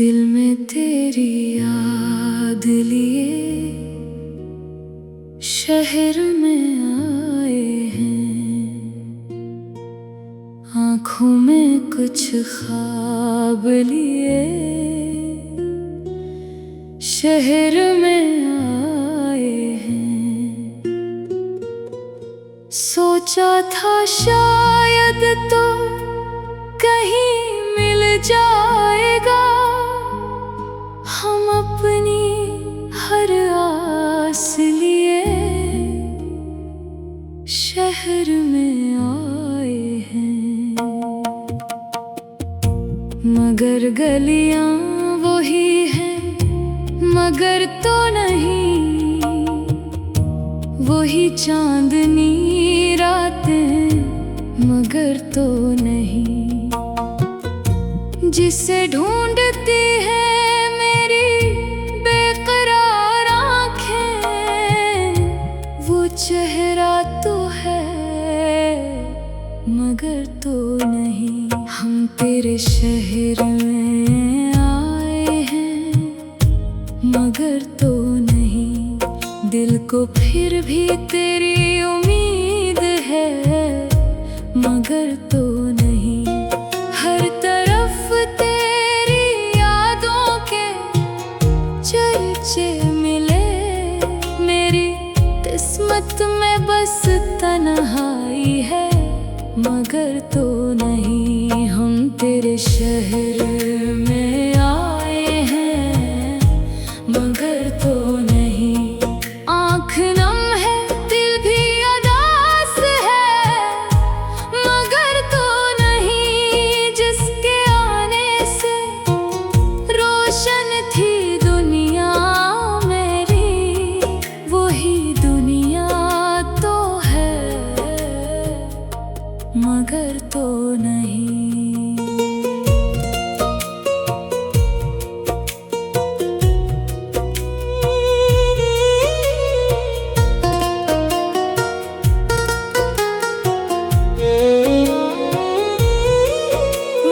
दिल में तेरी याद लिए शहर में आए हैं। आँखों में कुछ ख्वाब लिए शहर में आए हैं। सोचा था शायद तो कहीं मिल जाएगा, हम अपनी हर आस लिए शहर में आए हैं। मगर गलियां वही हैं, मगर तो नहीं, वही चांदनी रातें मगर तो नहीं। जिसे ढूंढती है चेहरा तो है मगर तो नहीं। हम तेरे शहर में आए हैं मगर तो नहीं। दिल को फिर भी तेरी उम्मीद है मगर तो नहीं। हर तरफ तेरी यादों के चर्चे मिले, मेरी किस्मत में बस तन्हाई है मगर तो नहीं। हम तेरे शहर में आए हैं मगर तो नहीं। आँख नम है दिल भी उदास है मगर तो नहीं। जिसके आने से रोशन थी दुनिया मेरी, वही मगर तो नहीं।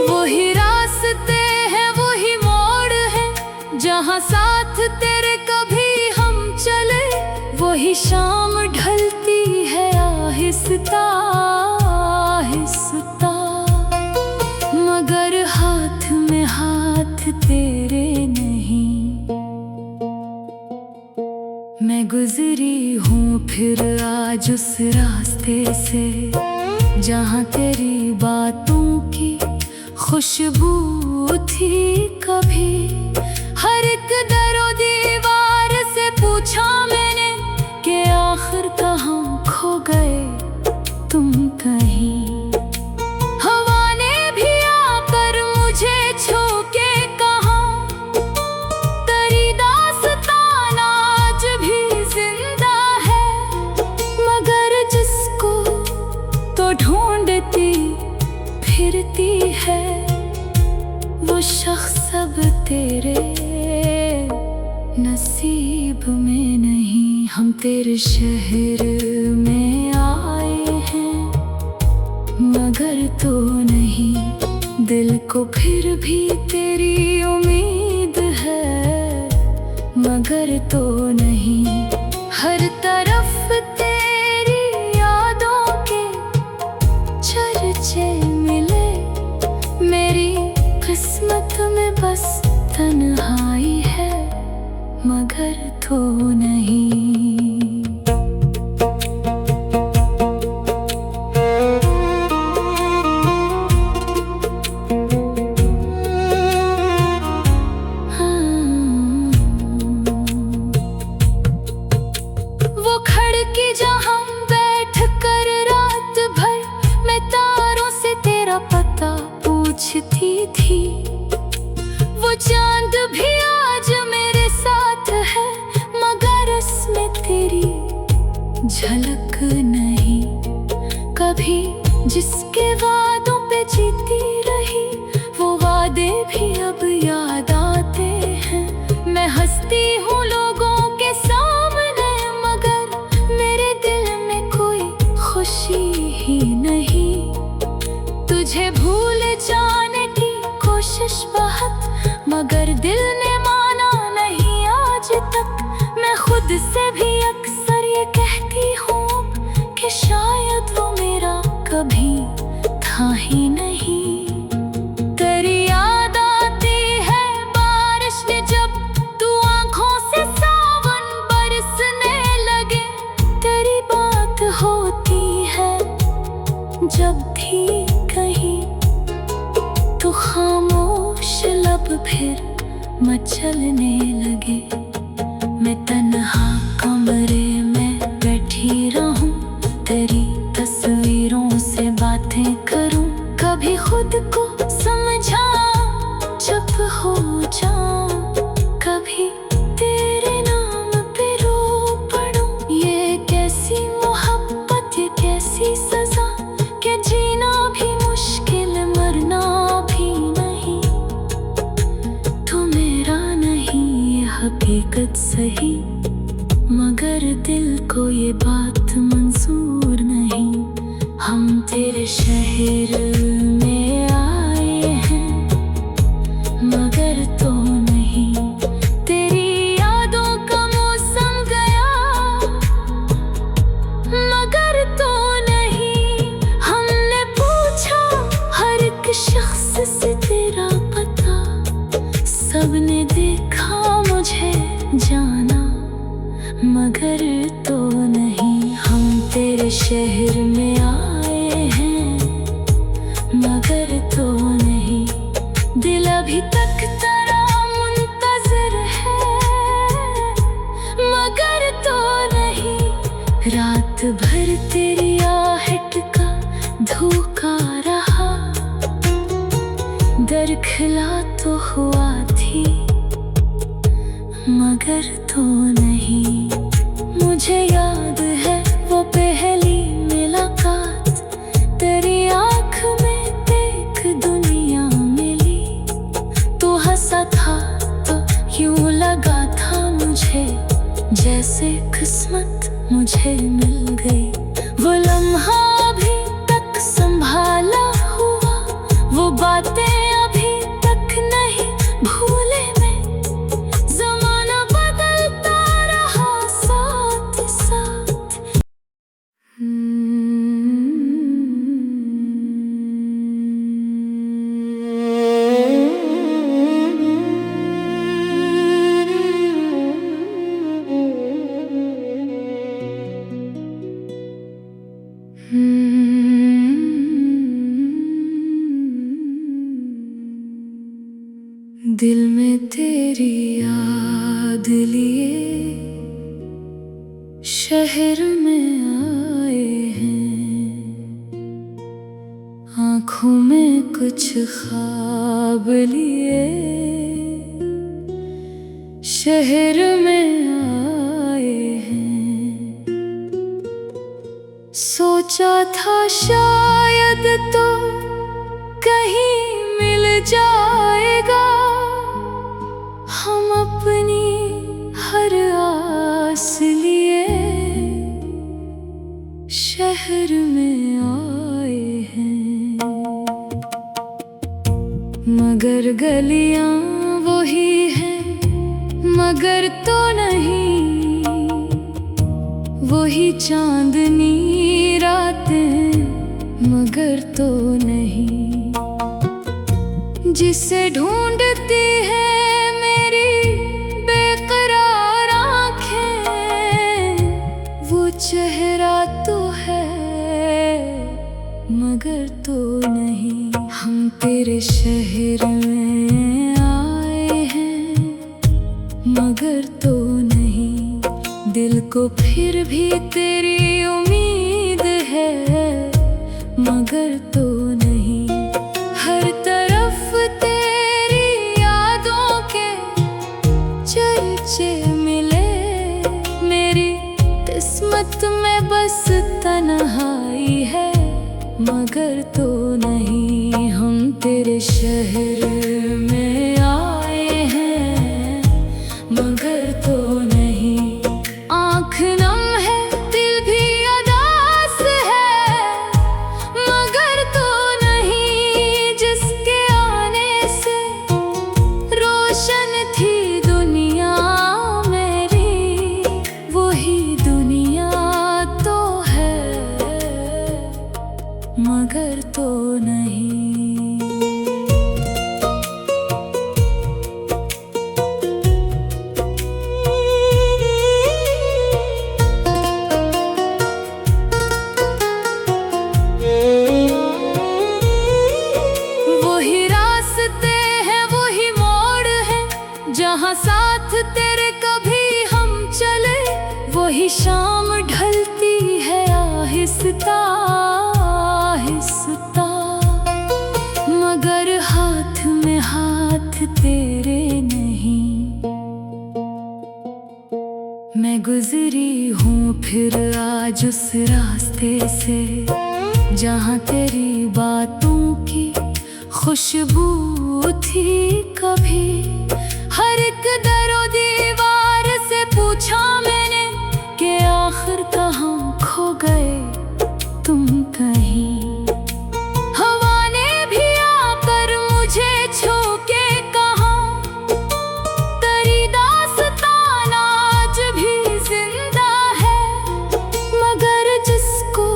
वही रास्ते हैं वही मोड़ है जहाँ साथ तेरे कभी हम चले। वही शाम ढलती है आहिस्ता मगर हाथ में हाथ तेरे नहीं। मैं गुजरी हूँ फिर आज उस रास्ते से जहाँ तेरी बातों की खुशबू थी कभी। हर एक दरो दीवार से पूछा मैंने कि आखिर कहाँ खो गए तुम कहीं। ढूंढती फिरती है वो शख्स अब तेरे नसीब में नहीं। हम तेरे शहर में आए हैं मगर तो नहीं। दिल को फिर भी तेरी उम्मीद है मगर तो नहीं। हर तरफ मिले, मेरी किस्मत में बस तन्हाई है मगर तो नहीं। वो खड़की जहाँ पता पूछती थी, वो चांद भी आज मेरे साथ है मगर इसमें तेरी झलक नहीं। कभी जिसके वादों पे जीती रही वो वादे भी अब याद आते हैं। मैं हंसती हूँ लोगों के सामने मगर मेरे दिल में कोई खुशी ही नहीं। तुझे भूल जाने की कोशिश बहुत मगर दिल ने माना नहीं आज तक। मैं खुद से भी अक्सर ये कहती हूँ कि शायद वो मेरा कभी था ही नहीं। तेरी याद आती है बारिश ने जब तू आंखों से सावन बरसने लगे। तेरी बात होती है जब भी कहीं तो खामोश लब फिर मचलने लगे। मैं तन्हा कमरे में बैठी रहूं, तेरी तस्वीरों से बातें करूं, कभी खुद को समझा चुप हो जाऊं, कभी तेरे नाम पे रो पड़ूं। ये कैसी मोहब्बत, ये कैसी सजा कि जीना भी मुश्किल मरना भी नहीं। तू मेरा नहीं ये हकीकत सही, मगर दिल को ये बात मंजूर नहीं। हम तेरे शहर में आए हैं मगर तो नहीं। तेरी यादों का मौसम गया मगर तो नहीं। हमने पूछा हर एक शख्स से तेरा पता, सबने देखा मुझे जाना मगर तो नहीं। हम तेरे शहर में आए हैं मगर तो नहीं। दिल अभी तक तेरा मुंतज़िर है मगर तो नहीं। रात भर तेरी आहट का धोखा रहा, दरखला तो हुआ थी मगर तो नहीं। मुझे याद है वो पहली मुलाकात, तेरी आँख में देख दुनिया मिली। तू हंसा था तो यूं लगा था मुझे जैसे किस्मत मुझे मिल गई। वो लम्हा अभी तक संभाला हुआ, वो बातें अभी तक नहीं भूले मैं। ज़माना बदलता रहा साथ साथ। दिल में तेरी याद लिए शहर में आए हैं, आँखों में कुछ ख्वाब लिए शहर में आए हैं। सोचा था शायद तो कहीं मिल जाएगा, हम अपनी हर आस लिए शहर में आए हैं। मगर गलियां वही हैं मगर तो नहीं, वही चांदनी रातें मगर तो नहीं। जिसे ढूंढती है मेरी बेकरार आँखें, वो चेहरा तो है मगर तो नहीं। हम तेरे शहर में आए हैं मगर तो नहीं। दिल को फिर भी तेरी उम्मीद है मगर तो नहीं। हर तरफ तेरी यादों के चर्चे मिले, मेरी किस्मत में बस तन्हाई है मगर तो नहीं। हम तेरे शहर में आए हैं मगर तो नहीं। आँख नम है दिल भी अदास है मगर तो नहीं। जिसके आने से रोज मगर तो नहीं। वही रास्ते हैं, वही मोड़ है, जहाँ साथ तेरे कभी हम चले। वही शाम ढलती है आहिस्ता आहिस्ता, मगर हाथ में हाथ तेरे नहीं। मैं गुजरी हूँ फिर आज उस रास्ते से, जहाँ तेरी बातों की खुशबू थी कभी। हर एक दरो दीवार से पूछा मैंने कि आखिर कहाँ खो गए तुम कहीं। हवा ने भी आकर मुझे छू के कहा, तेरी दास्तान आज भी जिंदा है। मगर जिसको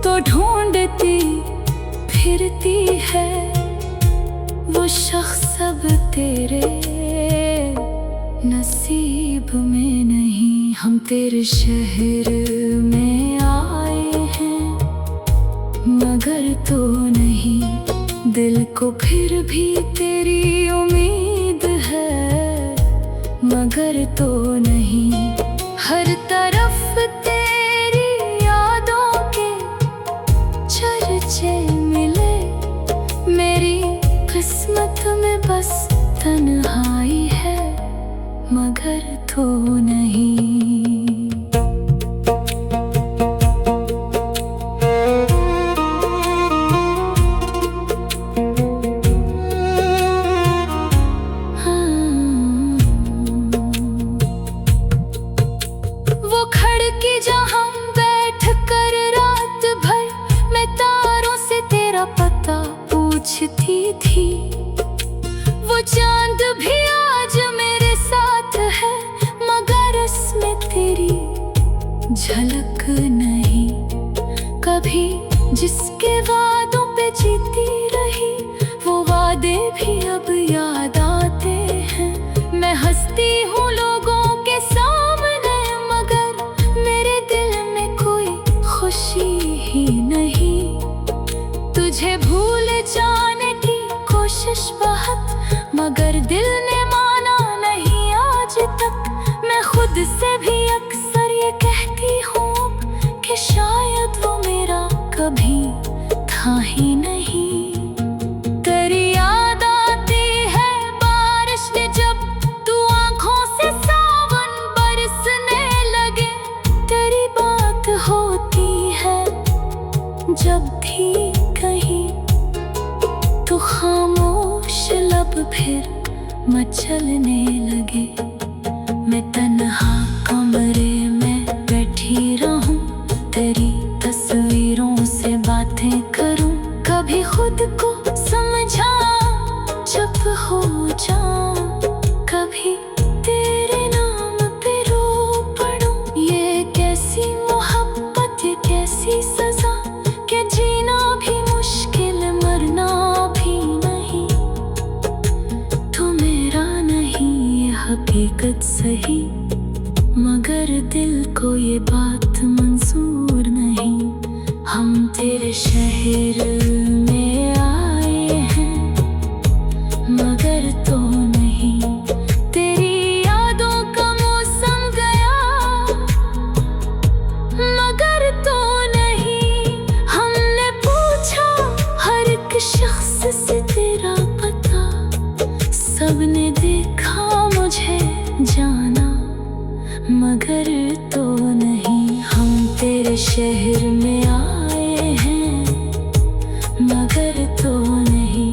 तो ढूंढती फिरती है, वो शख्स अब तेरे नसीब में नहीं। हम तेरे शहर में आए हैं, मगर तो नहीं। दिल को फिर भी तेरी उम्मीद है, मगर तो नहीं। हर तरफ तेरी यादों के चर्चे मिले। मेरी किस्मत में बस तन्हाई है, मगर तो नहीं। वो खिड़की जहाँ बैठ कर रात भर मैं तारों से तेरा पता पूछती थी। वो चांद भी आज मेरे साथ है, मगर उसमें तेरी झलक नहीं। कभी जिसके वादों पे जीती रही, वो वादे भी अब याद आते हैं। मैं हंसती हूँ लोगों के सामने, मगर मेरे दिल में कोई खुशी ही नहीं। तुझे भूल जाने की कोशिश बहुत, मगर दिल ने माना नहीं आज तक। मैं खुद से भी अक्सर ये कहती हूँ कि शायद वो मेरा कभी था ही नहीं। तेरी याद आती है बारिश ने, जब तू आंखों से सावन बरसने लगे। तेरी बात होती है जब भी कहीं, तो खामोश लब फिर मचलने लगे। मैं तन्हा कमरे में बैठी रहूं, तेरी तस्वीरों से बातें करूं। कभी खुद को समझा चुप हो जाऊं, कभी तेरे नाम पे रो पड़ूं। ये कैसी मोहब्बत, ये कैसी सजा, कि जीना भी मुश्किल मरना भी नहीं। तो मेरा नहीं ये हकीकत सही, मगर दिल को ये बात मंजूर नहीं। हम तेरे शहर में आए हैं, मगर तो नहीं। तेरी यादों का मौसम गया, मगर तो नहीं। हमने पूछा हर एक शख्स से तेरा पता, सबने देखा मुझे जाना, मगर तो नहीं। हम तेरे शहर में आए हैं, मगर तो नहीं।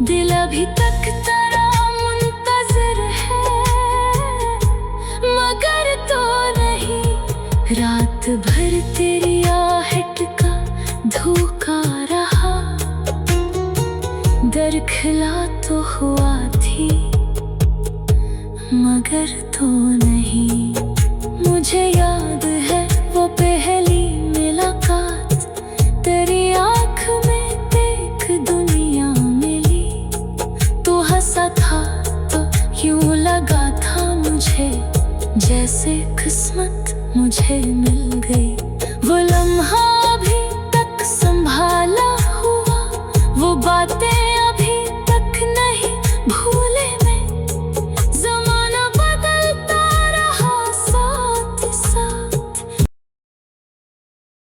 दिल अभी तक तेरा मुंतज़िर है, मगर तो नहीं। रात भर तेरी आहट का धोखा रहा, दरखला तो हुआ थी, मगर तो नहीं। मुझे याद है वो पहली मुलाकात, तेरी आँख से किस्मत मुझे मिल गई।